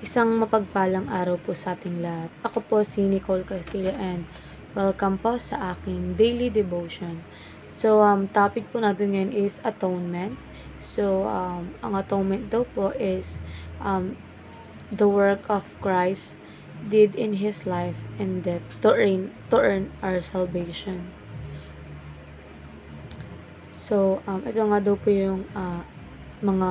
Isang mapagpalang araw po sa ating lahat. Ako po si Nicole Castillo and welcome po sa aking daily devotion. So, topic po natin ngayon is atonement. So, ang atonement daw po is the work of Christ did in His life and death to earn our salvation. So, ito nga daw po yung mga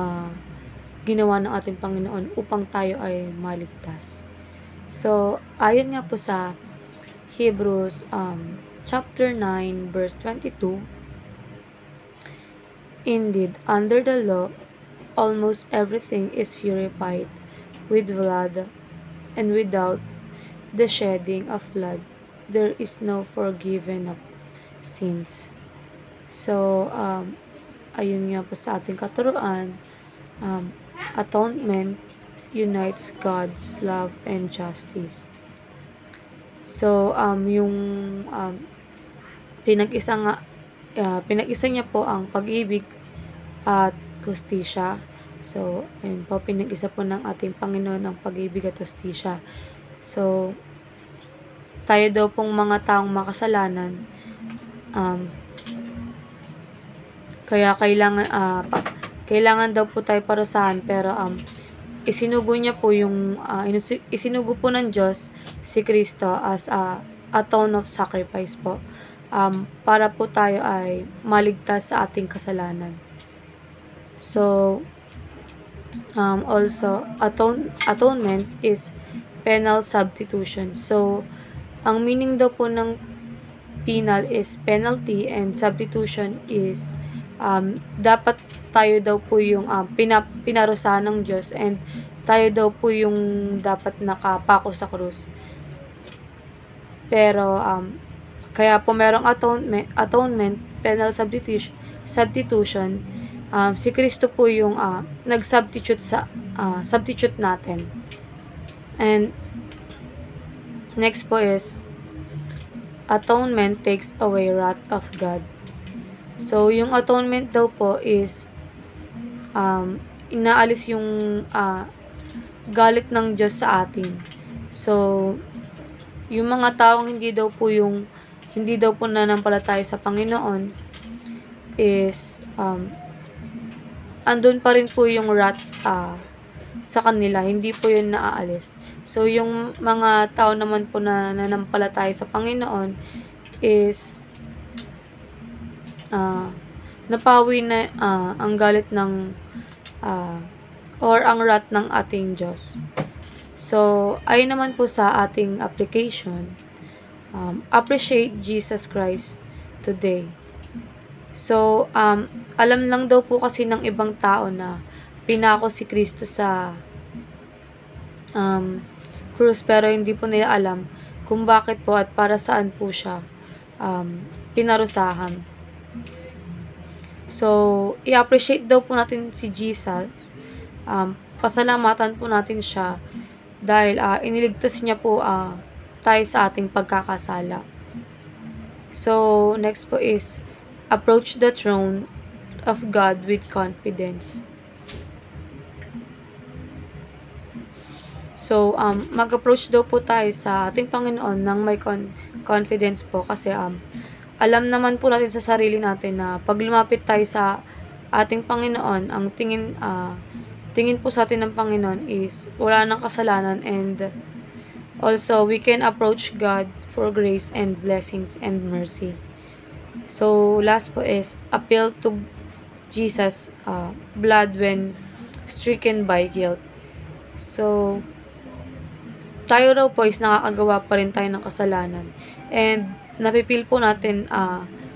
ginawa ng ating Panginoon upang tayo ay maligtas. So, ayon nga po sa Hebrews chapter 9 verse 22, indeed, under the law, almost everything is purified with blood, and without the shedding of blood, there is no forgiven of sins. So, ayun nga po sa ating katuruan, atonement unites God's love and justice. So, yung pinag-isa niya po ang pag-ibig at hustisya. So, ayun po, pinag-isa po ng ating Panginoon ang pag-ibig at hustisya. So, tayo daw pong mga taong makasalanan, kaya kailangan daw po tayo parusahan, pero isinugo niya po isinugo po ng Diyos si Kristo as a atone of sacrifice po, para po tayo ay maligtas sa ating kasalanan. So, also, atonement is penal substitution. So, ang meaning daw po ng penal is penalty and substitution is dapat tayo daw po yung pinarusahan ng Diyos, and tayo daw po yung dapat nakapako sa krus. Pero kaya po merong atonement, penal substitution, si Kristo po yung nag-substitute substitute natin. And next po is atonement takes away wrath of God. So, yung atonement daw po is inaalis yung galit ng Diyos sa atin. So, yung mga taong hindi daw po nanampalataya sa Panginoon is andun pa rin po yung wrath sa kanila, hindi po yun naaalis. So, yung mga tao naman po na nanampalataya sa Panginoon is napawi na ang galit ng or ang wrath ng ating Diyos. So, ayon naman po sa ating application, appreciate Jesus Christ today. So, alam lang daw po kasi ng ibang tao na pinako si Kristo sa krus, pero hindi po nila alam kung bakit po at para saan po siya pinarusahan. So, i-appreciate daw po natin si Jesus. Pasalamatan po natin siya dahil iniligtas niya po tayo sa ating pagkakasala. So, next po is approach the throne of God with confidence. So, mag-approach daw po tayo sa ating Panginoon ng may confidence po, kasi alam naman po natin sa sarili natin na pag lumapit tayo sa ating Panginoon, ang tingin po sa atin ng Panginoon is wala nang kasalanan, and also we can approach God for grace and blessings and mercy. So, last po is appeal to Jesus' blood when stricken by guilt. So, tayo raw po is nakakagawa pa rin tayo ng kasalanan, and napipil po natin,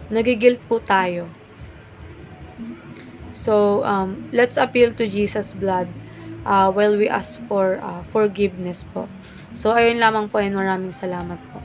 nagigilt po tayo. So, let's appeal to Jesus' blood while we ask for forgiveness po. So, ayun lamang po, and maraming salamat po.